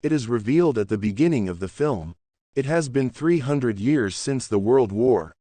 It is revealed at the beginning of the film. It has been 300 years since the World War.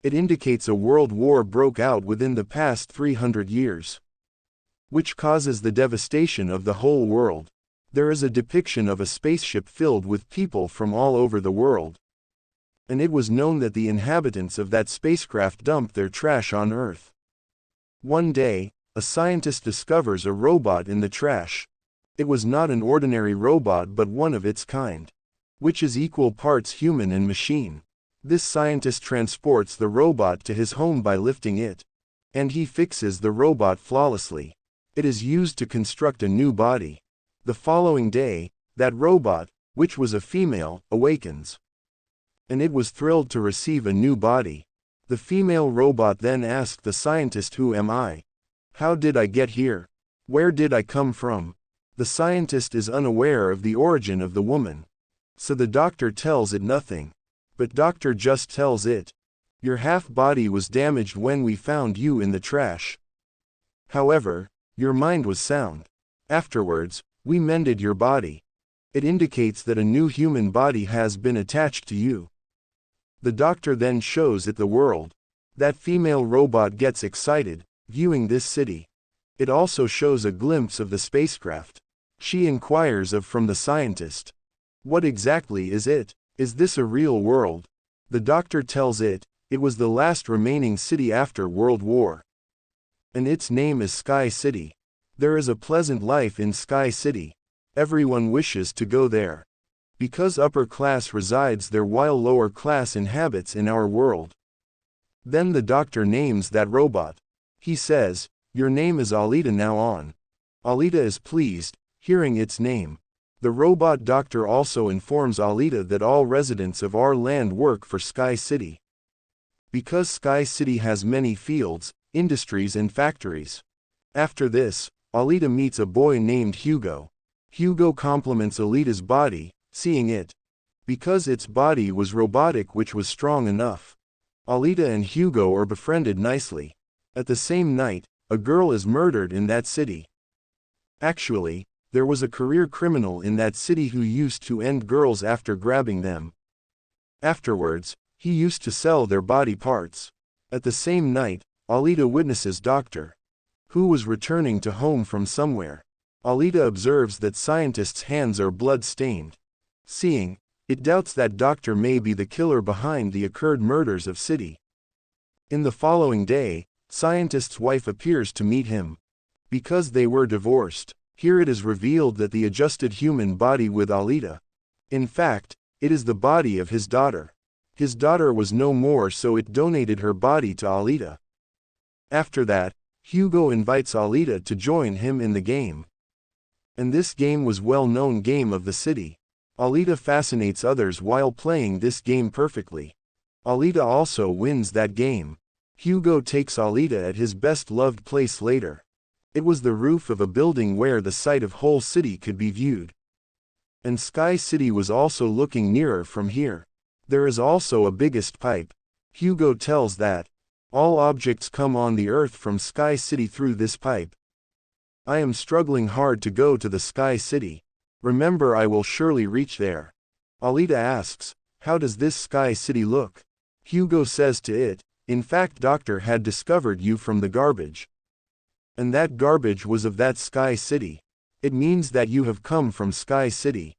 It indicates a world war broke out within the past 300 years, which causes the devastation of the whole world. There is a depiction of a spaceship filled with people from all over the world. And it was known that the inhabitants of that spacecraft dumped their trash on Earth. One day, a scientist discovers a robot in the trash. It was not an ordinary robot but one of its kind, which is equal parts human and machine. This scientist transports the robot to his home by lifting it, and he fixes the robot flawlessly. It is used to construct a new body. The following day, that robot, which was a female, awakens, and it was thrilled to receive a new body. The female robot then asked the scientist, "Who am I? How did I get here? Where did I come from?" The scientist is unaware of the origin of the woman, so the doctor tells it nothing. But doctor just tells it, "Your half-body was damaged when we found you in the trash. However, your mind was sound. Afterwards, we mended your body." It indicates that a new human body has been attached to you. The doctor then shows it the world. That female robot gets excited, viewing this city. It also shows a glimpse of the spacecraft. She inquires from the scientist, "What exactly is it? Is this a real world?" The doctor tells it, it was the last remaining city after World War, and its name is Sky City. There is a pleasant life in Sky City. Everyone wishes to go there, because upper class resides there while lower class inhabits in our world. Then the doctor names that robot. He says, "Your name is ALITA now on." ALITA is pleased, hearing its name. The robot doctor also informs ALITA that all residents of our land work for Sky City, because Sky City has many fields, industries and factories. After this, ALITA meets a boy named Hugo. Hugo compliments ALITA's body, seeing it, because its body was robotic, which was strong enough. ALITA and Hugo are befriended nicely. At the same night, a girl is murdered in that city. Actually, there was a career criminal in that city who used to end girls after grabbing them. Afterwards, he used to sell their body parts. At the same night, ALITA witnesses Doctor, who was returning to home from somewhere. ALITA observes that scientist's hands are blood-stained. Seeing, it doubts that Doctor may be the killer behind the occurred murders of city. In the following day, scientist's wife appears to meet him, because they were divorced. Here it is revealed that the adjusted human body with ALITA, in fact, it is the body of his daughter. His daughter was no more, so it donated her body to ALITA. After that, Hugo invites ALITA to join him in the game. And this game was well-known game of the city. ALITA fascinates others while playing this game perfectly. ALITA also wins that game. Hugo takes ALITA at his best-loved place later. It was the roof of a building where the sight of whole city could be viewed. And Sky City was also looking nearer from here. There is also a biggest pipe. Hugo tells that all objects come on the earth from Sky City through this pipe. I am struggling hard to go to the Sky City. Remember, I will surely reach there. ALITA asks, "How does this Sky City look?" Hugo says to it, "In fact, Doctor had discovered you from the garbage. And that garbage was of that Sky City. It means that you have come from Sky City."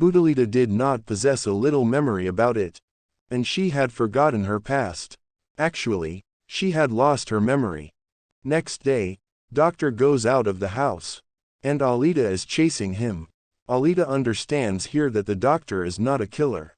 ALITA did not possess a little memory about it, and she had forgotten her past. Actually, she had lost her memory. Next day, Doctor goes out of the house, and ALITA is chasing him. ALITA understands here that the Doctor is not a killer.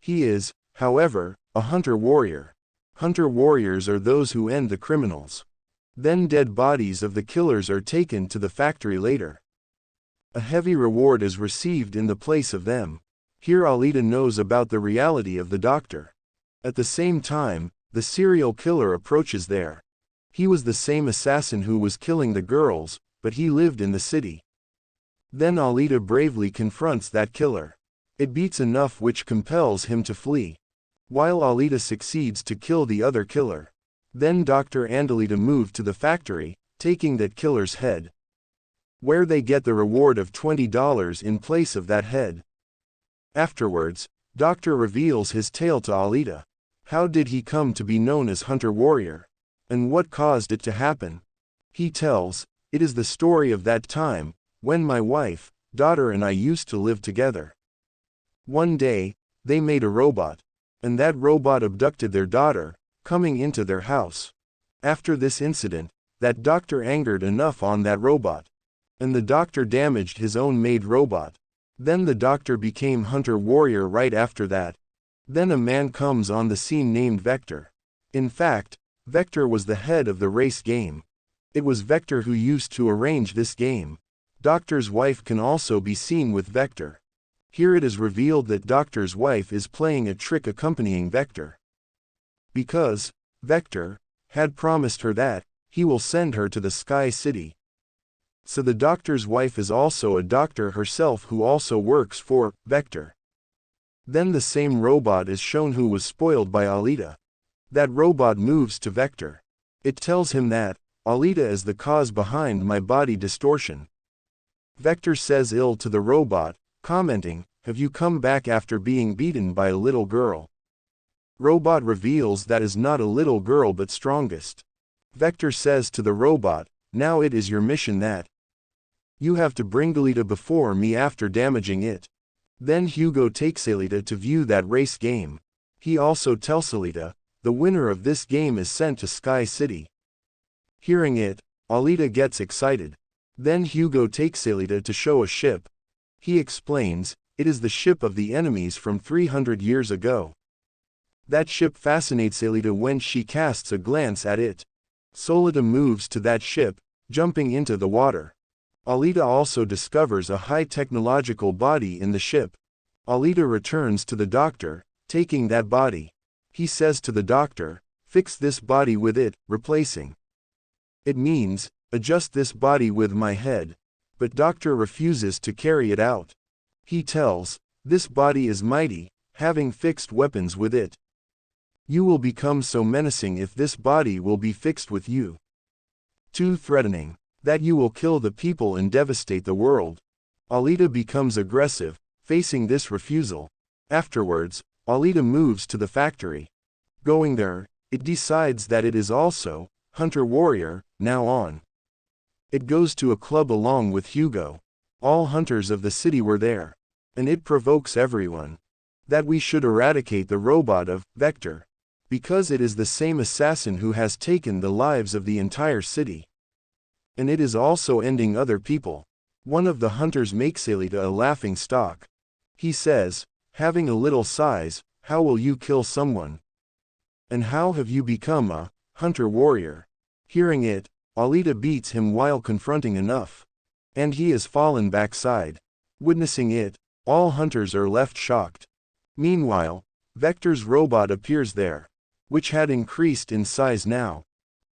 He is, however, a hunter-warrior. Hunter-warriors are those who end the criminals. Then dead bodies of the killers are taken to the factory later. A heavy reward is received in the place of them. Here ALITA knows about the reality of the Doctor. At the same time, the serial killer approaches there. He was the same assassin who was killing the girls, but he lived in the city. Then ALITA bravely confronts that killer. It beats enough which compels him to flee, while ALITA succeeds to kill the other killer. Then Doctor and ALITA move to the factory, taking that killer's head, where they get the reward of $20 in place of that head. Afterwards, Doctor reveals his tale to ALITA. How did he come to be known as Hunter Warrior? And what caused it to happen? He tells, it is the story of that time, when my wife, daughter and I used to live together. One day, they made a robot, and that robot abducted their daughter, coming into their house. After this incident, that doctor angered enough on that robot, and the doctor damaged his own made robot. Then the doctor became Hunter Warrior right after that. Then a man comes on the scene named Vector. In fact, Vector was the head of the race game. It was Vector who used to arrange this game. Doctor's wife can also be seen with Vector. Here it is revealed that Doctor's wife is playing a trick accompanying Vector. Because Vector had promised her that he will send her to the Sky City. So the doctor's wife is also a doctor herself who also works for Vector. Then the same robot is shown who was spoiled by ALITA. That robot moves to Vector. It tells him that ALITA is the cause behind my body distortion. Vector says ill to the robot, commenting, "Have you come back after being beaten by a little girl?" Robot reveals that is not a little girl but strongest. Vector says to the robot, "Now it is your mission that you have to bring ALITA before me after damaging it." Then Hugo takes ALITA to view that race game. He also tells ALITA, the winner of this game is sent to Sky City. Hearing it, ALITA gets excited. Then Hugo takes ALITA to show a ship. He explains, it is the ship of the enemies from 300 years ago. That ship fascinates ALITA when she casts a glance at it. ALITA moves to that ship, jumping into the water. ALITA also discovers a high technological body in the ship. ALITA returns to the doctor, taking that body. He says to the doctor, "Fix this body with it, replacing. It means, adjust this body with my head." But doctor refuses to carry it out. He tells, "This body is mighty, having fixed weapons with it. You will become so menacing if this body will be fixed with you. Too threatening, that you will kill the people and devastate the world." ALITA becomes aggressive, facing this refusal. Afterwards, ALITA moves to the factory. Going there, it decides that it is also Hunter Warrior, now on. It goes to a club along with Hugo. All hunters of the city were there. And it provokes everyone that we should eradicate the robot of Vector, because it is the same assassin who has taken the lives of the entire city. And it is also ending other people. One of the hunters makes ALITA a laughing stock. He says, "Having a little size, how will you kill someone? And how have you become a Hunter Warrior?" Hearing it, ALITA beats him while confronting enough. And he is fallen backside. Witnessing it, all hunters are left shocked. Meanwhile, Vector's robot appears there, which had increased in size now,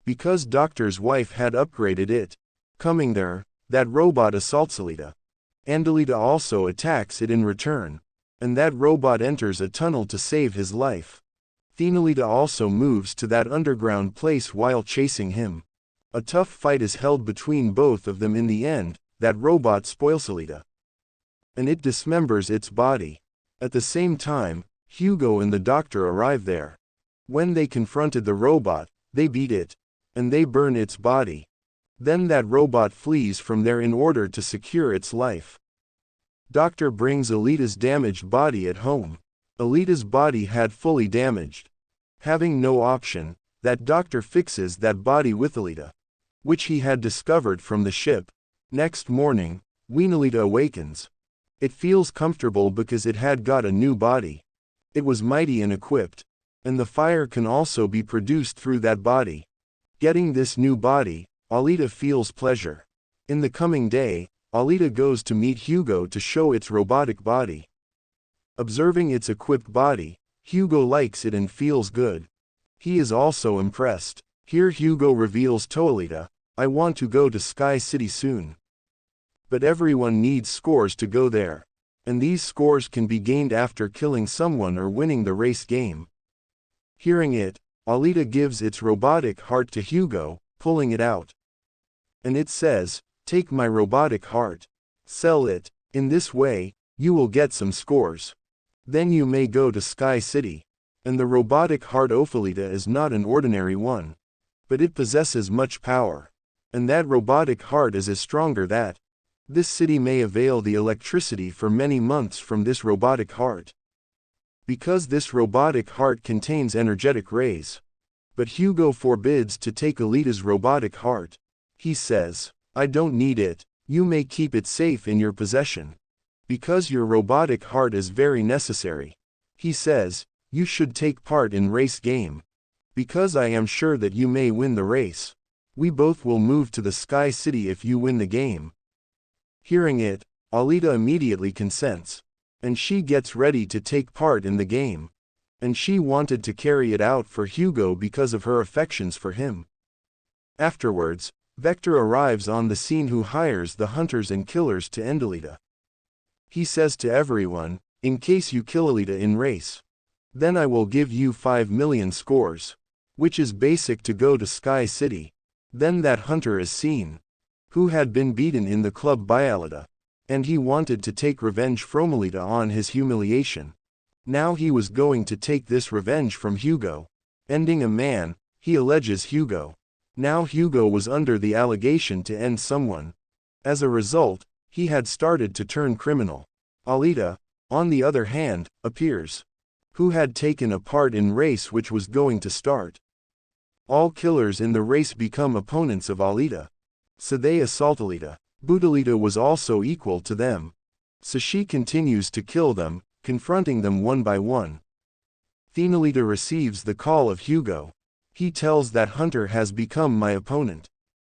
because Doctor's wife had upgraded it. Coming there, that robot assaults ALITA. And ALITA also attacks it in return. And that robot enters a tunnel to save his life. ALITA also moves to that underground place while chasing him. A tough fight is held between both of them. In the end, that robot spoils ALITA. And it dismembers its body. At the same time, Hugo and the doctor arrive there. When they confronted the robot, they beat it. And they burn its body. Then that robot flees from there in order to secure its life. Doctor brings ALITA's damaged body at home. ALITA's body had fully damaged. Having no option, that doctor fixes that body with ALITA, which he had discovered from the ship. Next morning, when ALITA awakens, it feels comfortable because it had got a new body. It was mighty and equipped. And the fire can also be produced through that body. Getting this new body, ALITA feels pleasure. In the coming day, ALITA goes to meet Hugo to show its robotic body. Observing its equipped body, Hugo likes it and feels good. He is also impressed. Here Hugo reveals to ALITA, "I want to go to Sky City soon. But everyone needs scores to go there. And these scores can be gained after killing someone or winning the race game." Hearing it, ALITA gives its robotic heart to Hugo, pulling it out. And it says, "Take my robotic heart. Sell it. In this way, you will get some scores." Then you may go to Sky City. And the robotic heart of ALITA is not an ordinary one. But it possesses much power. And that robotic heart is as stronger that this city may avail the electricity for many months from this robotic heart. Because this robotic heart contains energetic rays. But Hugo forbids to take ALITA's robotic heart. He says, I don't need it, you may keep it safe in your possession. Because your robotic heart is very necessary. He says, you should take part in race game. Because I am sure that you may win the race. We both will move to the Sky City if you win the game. Hearing it, ALITA immediately consents. And she gets ready to take part in the game. And she wanted to carry it out for Hugo because of her affections for him. Afterwards, Vector arrives on the scene who hires the hunters and killers to end ALITA. He says to everyone, in case you kill ALITA in race, then I will give you 5 million scores. Which is basic to go to Sky City. Then that hunter is seen. Who had been beaten in the club by ALITA. And he wanted to take revenge from ALITA on his humiliation. Now he was going to take this revenge from Hugo. Ending a man, he alleges Hugo. Now Hugo was under the allegation to end someone. As a result, he had started to turn criminal. ALITA, on the other hand, appears. Who had taken a part in race which was going to start. All killers in the race become opponents of ALITA. So they assault ALITA. But ALITA was also equal to them. So she continues to kill them, confronting them one by one. Then ALITA receives the call of Hugo. He tells that hunter has become my opponent.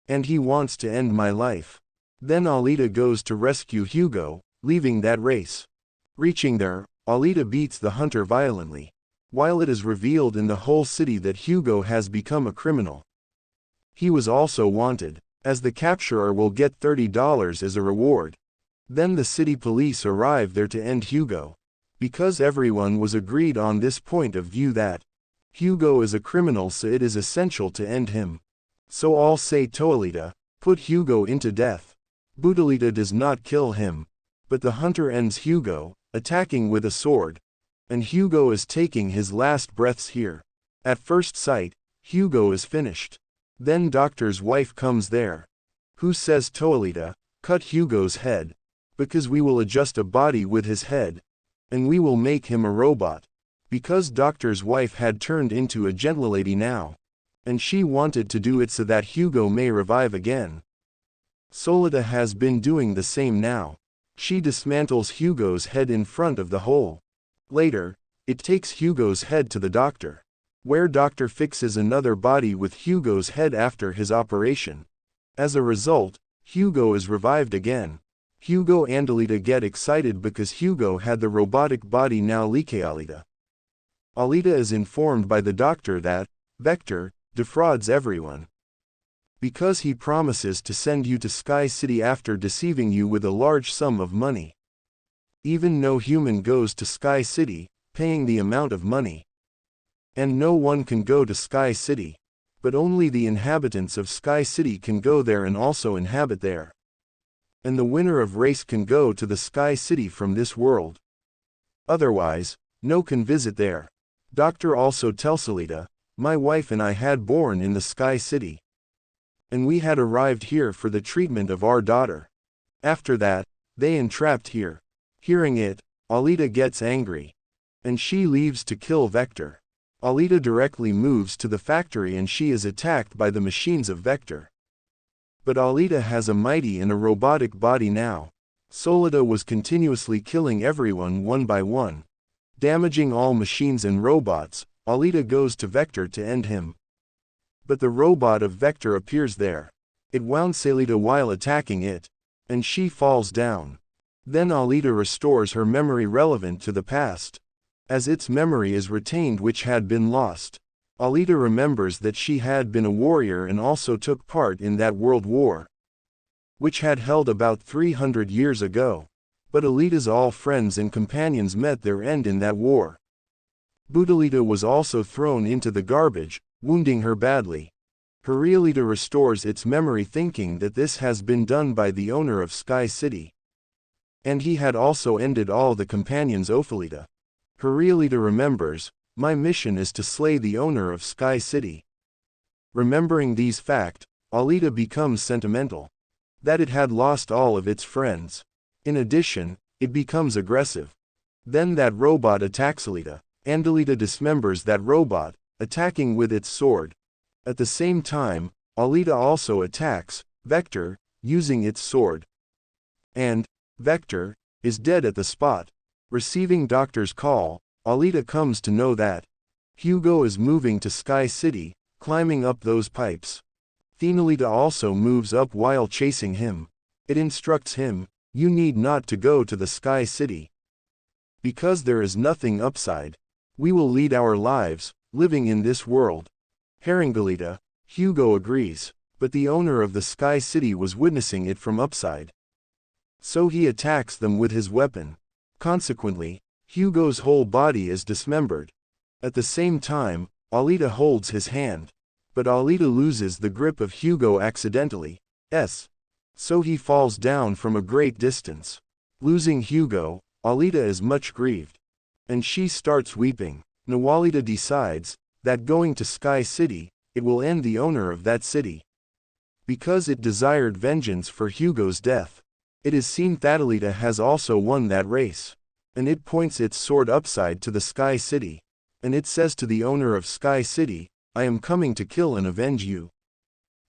And he wants to end my life. Then ALITA goes to rescue Hugo, leaving that race. Reaching there, ALITA beats the hunter violently. While it is revealed in the whole city that Hugo has become a criminal. He was also wanted, as the capturer will get $30 as a reward. Then the city police arrive there to end Hugo. Because everyone was agreed on this point of view that Hugo is a criminal, so it is essential to end him. So all say to ALITA, put Hugo into death. But ALITA does not kill him. But the hunter ends Hugo, attacking with a sword. And Hugo is taking his last breaths here. At first sight, Hugo is finished. Then doctor's wife comes there. Who says to ALITA, cut Hugo's head. Because we will adjust a body with his head. And we will make him a robot. Because doctor's wife had turned into a gentlelady now. And she wanted to do it so that Hugo may revive again. ALITA has been doing the same now. She dismantles Hugo's head in front of the hole. Later, it takes Hugo's head to the doctor. Where doctor fixes another body with Hugo's head after his operation. As a result, Hugo is revived again. Hugo and ALITA get excited because Hugo had the robotic body now like ALITA. ALITA is informed by the doctor that Vector defrauds everyone. Because he promises to send you to Sky City after deceiving you with a large sum of money. Even no human goes to Sky City, paying the amount of money. And no one can go to Sky City. But only the inhabitants of Sky City can go there and also inhabit there. And the winner of race can go to the Sky City from this world. Otherwise, no can visit there. Doctor also tells ALITA, my wife and I had born in the Sky City. And we had arrived here for the treatment of our daughter. After that, they entrapped here. Hearing it, ALITA gets angry. And she leaves to kill Vector. ALITA directly moves to the factory and she is attacked by the machines of Vector. But ALITA has a mighty and a robotic body now. ALITA was continuously killing everyone one by one. Damaging all machines and robots, ALITA goes to Vector to end him. But the robot of Vector appears there. It wounds ALITA while attacking it. And she falls down. Then ALITA restores her memory relevant to the past. As its memory is retained which had been lost. ALITA remembers that she had been a warrior and also took part in that world war. Which had held about 300 years ago. But ALITA's all friends and companions met their end in that war. But ALITA was also thrown into the garbage, wounding her badly. ALITA restores its memory thinking that this has been done by the owner of Sky City. And he had also ended all the companions of ALITA. ALITA remembers, my mission is to slay the owner of Sky City. Remembering these facts, ALITA becomes sentimental. That it had lost all of its friends. In addition, it becomes aggressive. Then that robot attacks ALITA, and ALITA dismembers that robot, attacking with its sword. At the same time, ALITA also attacks Vector, using its sword. And Vector is dead at the spot. Receiving Doctor's call, ALITA comes to know that Hugo is moving to Sky City, climbing up those pipes. ALITA also moves up while chasing him. It instructs him, you need not to go to the Sky City. Because there is nothing upside. We will lead our lives, living in this world. ALITA, Hugo agrees, but the owner of the Sky City was witnessing it from upside. So he attacks them with his weapon. Consequently, Hugo's whole body is dismembered. At the same time, ALITA holds his hand. But ALITA loses the grip of Hugo accidentally. So he falls down from a great distance. Losing Hugo, ALITA is much grieved. And she starts weeping. Now ALITA decides that going to Sky City, it will end the owner of that city. Because it desired vengeance for Hugo's death. It is seen that ALITA has also won that race. And it points its sword upside to the Sky City. And it says to the owner of Sky City, I am coming to kill and avenge you.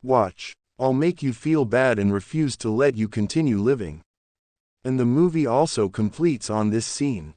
Watch, I'll make you feel bad and refuse to let you continue living. And the movie also completes on this scene.